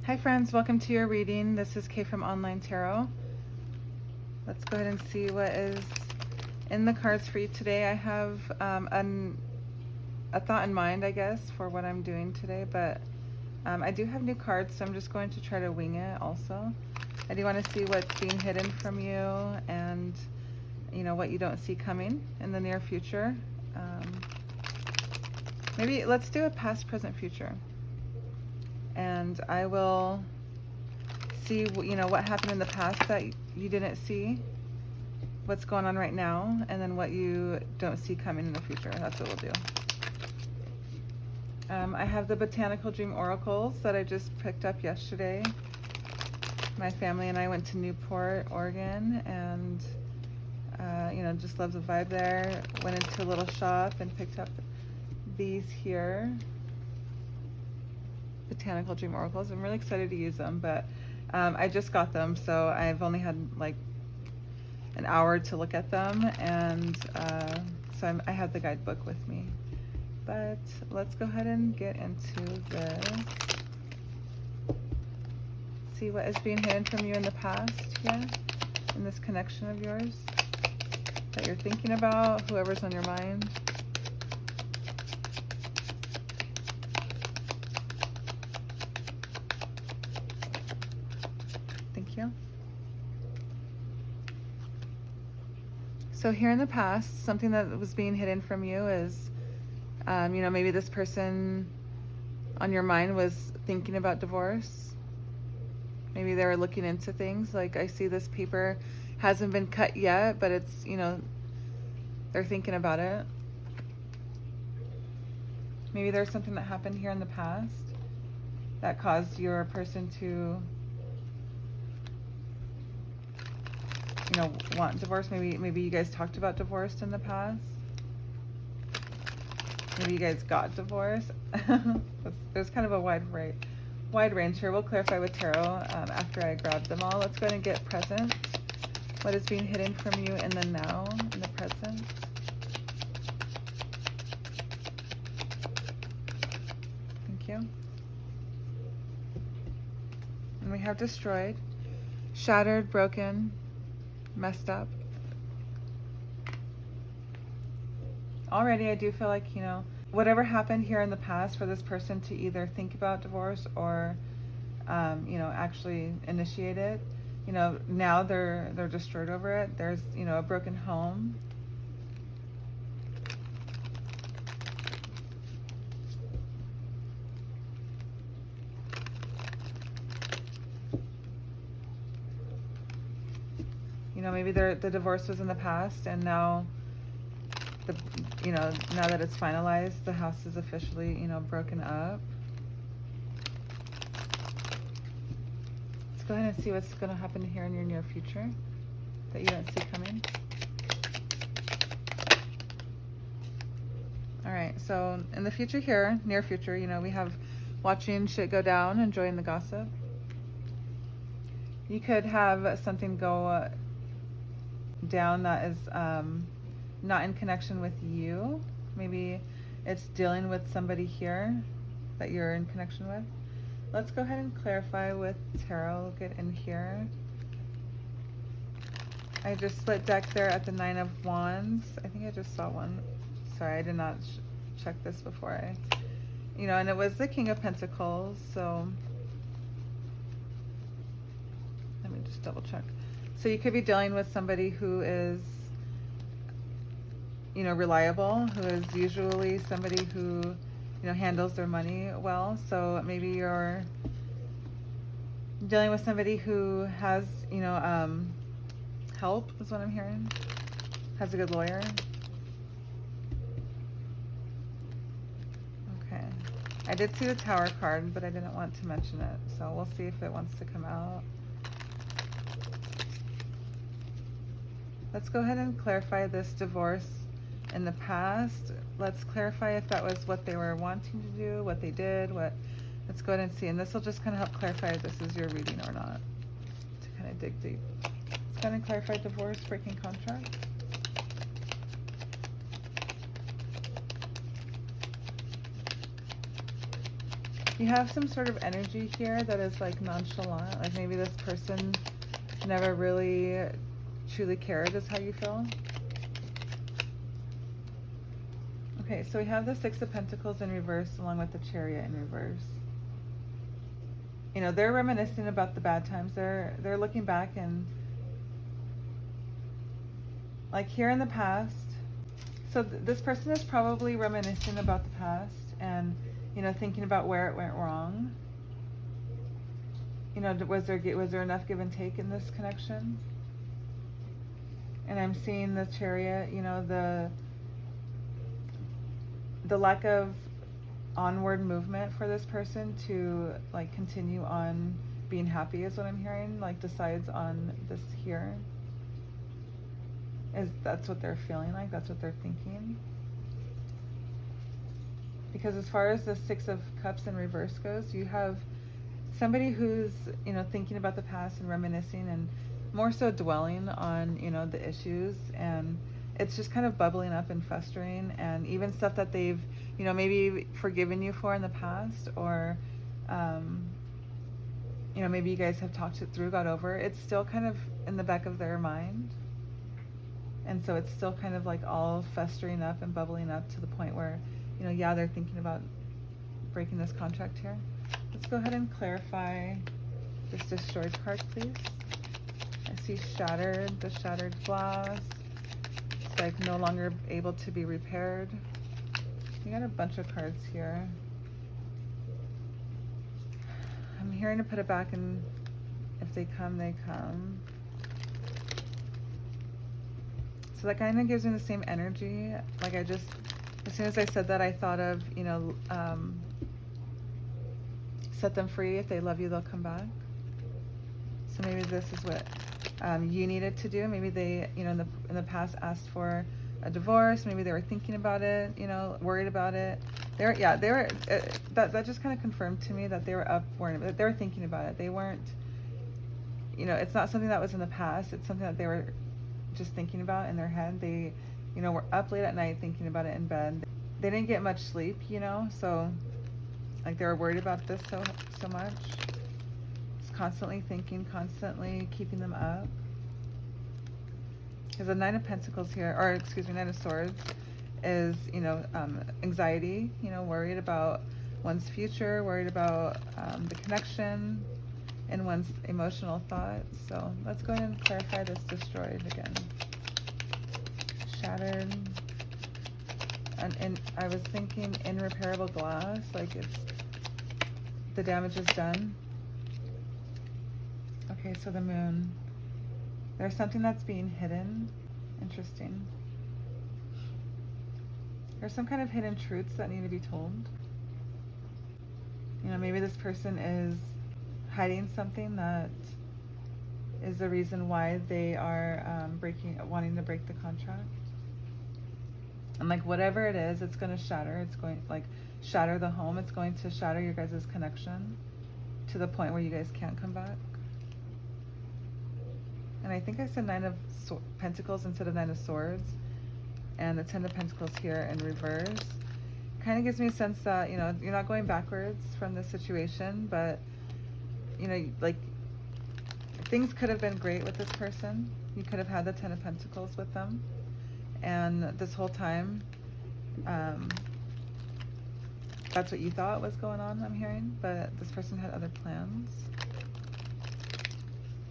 Hi friends, welcome to your reading. This is Kay from Online Tarot. Let's go ahead and see what is in the cards for you today. I have a thought in mind, I guess, for what I'm doing today, but I do have new cards, so I'm just going to try to wing it also. I do want to see what's being hidden from you and, you know, what you don't see coming in the near future. Maybe let's do a past, present, future. And I will see, you know, what happened in the past that you didn't see, what's going on right now, and then what you don't see coming in the future. That's what we'll do. I have the Botanical Dream Oracles that I just picked up yesterday. My family and I went to Newport, Oregon, and you know, just love the vibe there. Went into a little shop and picked up these here. Botanical Dream Oracles. I'm really excited to use them, but I just got them, so I've only had like an hour to look at them, and so I have the guidebook with me. But let's go ahead and get into this. See what is being hidden from you in the past here, in this connection of yours that you're thinking about, whoever's on your mind. Thank you. So here in the past, something that was being hidden from you is, you know, maybe this person on your mind was thinking about divorce. Maybe they were looking into things. Like, I see this paper hasn't been cut yet, but it's, you know, they're thinking about it. Maybe there's something that happened here in the past that caused your person to, you know, want divorce. Maybe you guys talked about divorce in the past. Maybe you guys got divorced. There's kind of a wide range here. We'll clarify with tarot after I grab them all. Let's go ahead and get present. What is being hidden from you in the now, in the present? Thank you. And we have destroyed, shattered, broken, messed up. Already, I do feel like, you know, whatever happened here in the past for this person to either think about divorce or, you know, actually initiate it, you know, now they're destroyed over it. There's, you know, a broken home. You know, maybe the divorce was in the past, and now you know, now that it's finalized, the house is officially, you know, broken up. Let's go ahead and see what's going to happen here in your near future that you don't see coming. All right, so in the future here, near future, you know, we have watching shit go down, enjoying the gossip. You could have something go down that is not in connection with you. Maybe it's dealing with somebody here that you're in connection with. Let's go ahead and clarify with tarot. Get in here. I just split deck there at the 9 of Wands. I think I just saw one. Sorry, I did not check this before I, you know, and it was the King of Pentacles. So let me just double check. So you could be dealing with somebody who is, you know, reliable, who is usually somebody who, you know, handles their money well. So maybe you're dealing with somebody who has, you know, help is what I'm hearing. Has a good lawyer. Okay. I did see the Tower card, but I didn't want to mention it. So we'll see if it wants to come out. Let's go ahead and clarify this divorce in the past. Let's clarify if that was what they were wanting to do, what they did, let's go ahead and see. And this will just kind of help clarify if this is your reading or not, to kind of dig deep. Let's go ahead and clarify divorce, breaking contract. You have some sort of energy here that is like nonchalant, like maybe this person never really truly cared, is how you feel. Okay, so we have the Six of Pentacles in reverse along with the Chariot in reverse. You know, they're reminiscing about the bad times. They're looking back and like here in the past. So this person is probably reminiscing about the past and, you know, thinking about where it went wrong. You know, was there enough give and take in this connection? And I'm seeing the Chariot, you know, the lack of onward movement for this person to like continue on being happy is what I'm hearing, like decides on this here. That's what they're feeling like, that's what they're thinking. Because as far as the Six of Cups in reverse goes, you have somebody who's, you know, thinking about the past and reminiscing and more so dwelling on, you know, the issues, and it's just kind of bubbling up and festering, and even stuff that they've, you know, maybe forgiven you for in the past, or you know, maybe you guys have talked it through, got over, it's still kind of in the back of their mind. And so it's still kind of like all festering up and bubbling up to the point where, you know, yeah, they're thinking about breaking this contract here. Let's go ahead and clarify this destroyed card, please. I see shattered, the shattered glass. It's like no longer able to be repaired. You got a bunch of cards here. I'm hearing to put it back, and if they come, they come. So that kind of gives me the same energy. Like I just, as soon as I said that, I thought of, you know, set them free. If they love you, they'll come back. So maybe this is what you needed to do. Maybe they, you know, in the past asked for a divorce. Maybe they were thinking about it, you know, worried about it. They were. That just kind of confirmed to me that they were worried. They were thinking about it. They weren't, you know, it's not something that was in the past. It's something that they were just thinking about in their head. They, you know, were up late at night thinking about it in bed. They didn't get much sleep, you know, so like they were worried about this so much. Just constantly thinking, constantly keeping them up. Because the Nine of Pentacles here, or excuse me, Nine of Swords, is, you know, anxiety, you know, worried about one's future, worried about the connection and one's emotional thoughts. So let's go ahead and clarify this destroyed again. Shattered. And I was thinking irreparable glass, like it's, the damage is done. Okay, so the Moon. There's something that's being hidden. Interesting. There's some kind of hidden truths that need to be told. You know, maybe this person is hiding something that is the reason why they are wanting to break the contract. And like whatever it is, it's going to shatter. It's going like shatter the home. It's going to shatter your guys' connection to the point where you guys can't come back. And I think I said Nine of Pentacles instead of Nine of Swords. And the Ten of Pentacles here in reverse. Kind of gives me a sense that, you know, you're not going backwards from this situation, but, you know, like things could have been great with this person. You could have had the Ten of Pentacles with them. And this whole time, that's what you thought was going on, I'm hearing, but this person had other plans.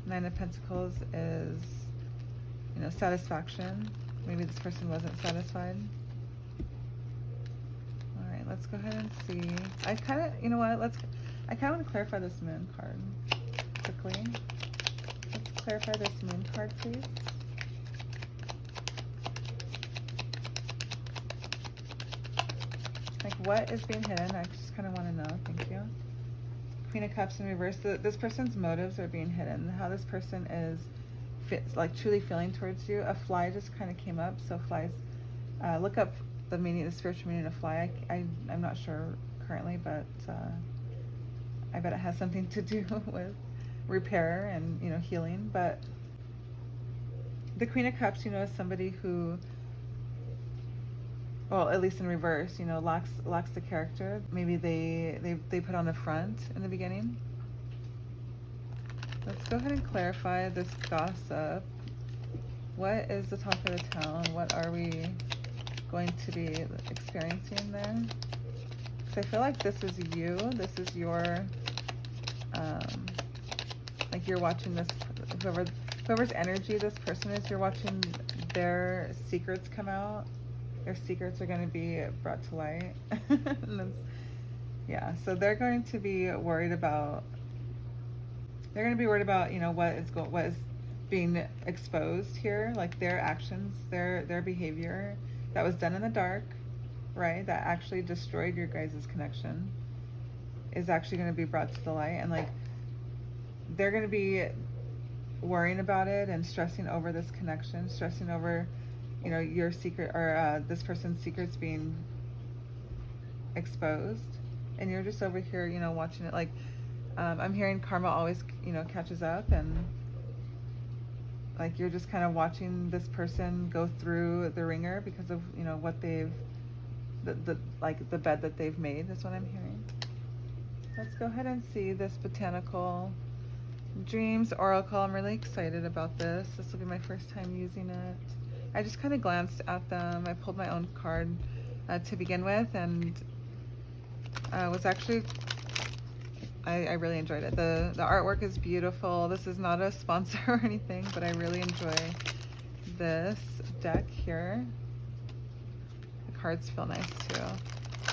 Nine of Pentacles is, you know, satisfaction. Maybe this person wasn't satisfied. All right, let's go ahead and see. I kind of, you know what, I kind of want to clarify this Moon card quickly. Let's clarify this Moon card, please. Like, what is being hidden? I just kind of want to know. Thank you. Queen of Cups in reverse. This person's motives are being hidden. How this person is like truly feeling towards you. A fly just kind of came up. So flies, look up the meaning, the spiritual meaning of fly. I'm not sure currently, but I bet it has something to do with repair and, you know, healing. But the Queen of Cups, you know, is somebody who well, at least in reverse, you know, lacks the character. Maybe they put on a front in the beginning. Let's go ahead and clarify this gossip. What is the talk of the town? What are we going to be experiencing there? Because I feel like this is you. This is your, like you're watching this, whoever's energy this person is, you're watching their secrets come out. Their secrets are going to be brought to light. Yeah, so they're going to be worried about, you know, what is being exposed here, like their actions, their behavior that was done in the dark, right? That actually destroyed your guys' connection is actually going to be brought to the light, and like they're going to be worrying about it and stressing over this connection, stressing over, you know, your secret or this person's secrets being exposed, and you're just over here, you know, watching it. Like I'm hearing karma always, you know, catches up, and like you're just kind of watching this person go through the ringer because of, you know, what they've like the bed that they've made is what I'm hearing. Let's go ahead and see this Botanical Dreams Oracle. I'm really excited about this. This will be my first time using it. I just kind of glanced at them. I pulled my own card to begin with, and was actually, I really enjoyed it. The artwork is beautiful. This is not a sponsor or anything, but I really enjoy this deck here. The cards feel nice too.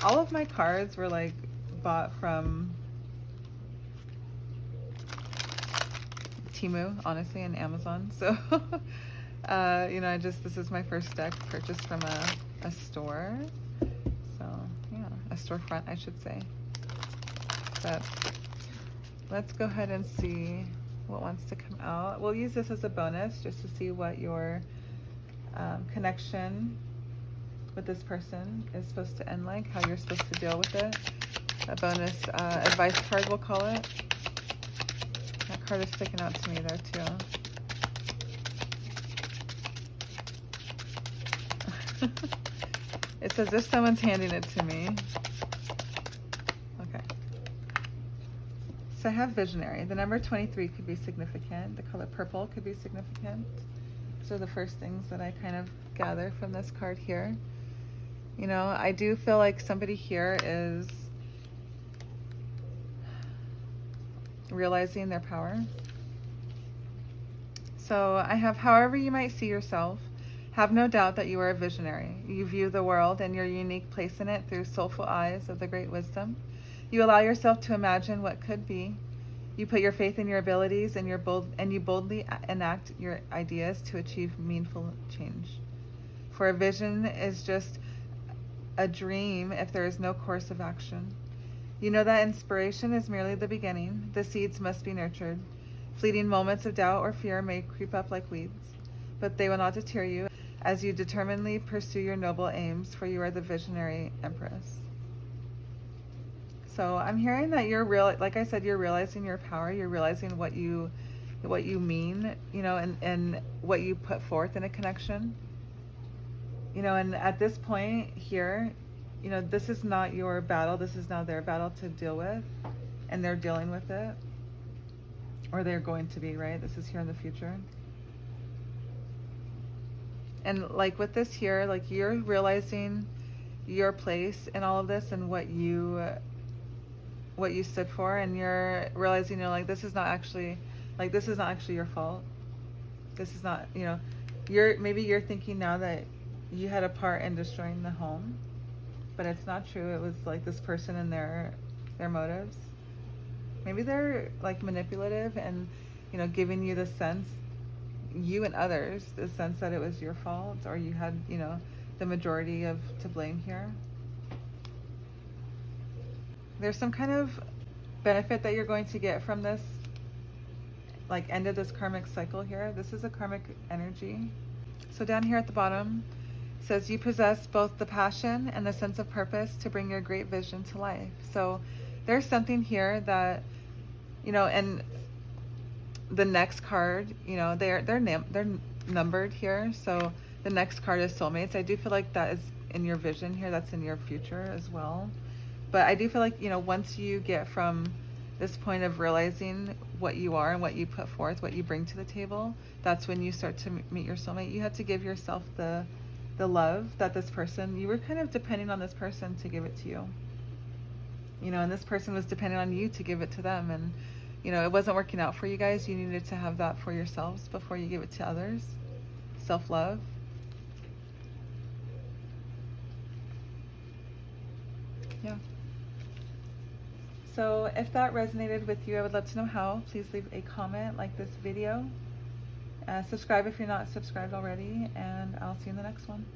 All of my cards were like bought from Temu, honestly, and Amazon. So, you know, this is my first deck purchased from a store. So, yeah, a storefront, I should say. But let's go ahead and see what wants to come out. We'll use this as a bonus just to see what your connection with this person is supposed to end like, how you're supposed to deal with it. A bonus advice card, we'll call it. That card is sticking out to me there too. It's as if someone's handing it to me. Okay. So I have visionary. The number 23 could be significant. The color purple could be significant. Those are the first things that I kind of gather from this card here. You know, I do feel like somebody here is realizing their power. So I have, however you might see yourself, have no doubt that you are a visionary. You view the world and your unique place in it through soulful eyes of the great wisdom. You allow yourself to imagine what could be. You put your faith in your abilities, and you boldly enact your ideas to achieve meaningful change. For a vision is just a dream if there is no course of action. You know that inspiration is merely the beginning. The seeds must be nurtured. Fleeting moments of doubt or fear may creep up like weeds, but they will not deter you as you determinedly pursue your noble aims, for you are the visionary empress. So I'm hearing that you're like I said, you're realizing your power. You're realizing what you mean, you know, and what you put forth in a connection. You know, and at this point here, you know, this is not your battle. This is now their battle to deal with, and they're dealing with it, or they're going to be, right? This is here in the future. And like with this here, like you're realizing your place in all of this and what you stood for, and you're realizing, you know, like this is not actually your fault. This is not, you know, maybe you're thinking now that you had a part in destroying the home, but it's not true. It was like this person and their motives. Maybe they're like manipulative and, you know, giving you the sense, you and others, the sense that it was your fault, or you had, you know, the majority to blame here. There's some kind of benefit that you're going to get from this, like end of this karmic cycle here. This is a karmic energy. So down here at the bottom, it says you possess both the passion and the sense of purpose to bring your great vision to life. So there's something here that, you know, and the next card, you know, they're numbered here. So the next card is soulmates. I do feel like that is in your vision here, that's in your future as well. But I do feel like, once you get from this point of realizing what you are and what you put forth, what you bring to the table, that's when you start to meet your soulmate. You have to give yourself the love that this person, you were kind of depending on this person to give it to you. And this person was dependent on you to give it to them. And, it wasn't working out for you guys. You needed to have that for yourselves before you give it to others. Self-love. Yeah. So if that resonated with you, I would love to know how. Please leave a comment, like this video. Subscribe if you're not subscribed already, and I'll see you in the next one.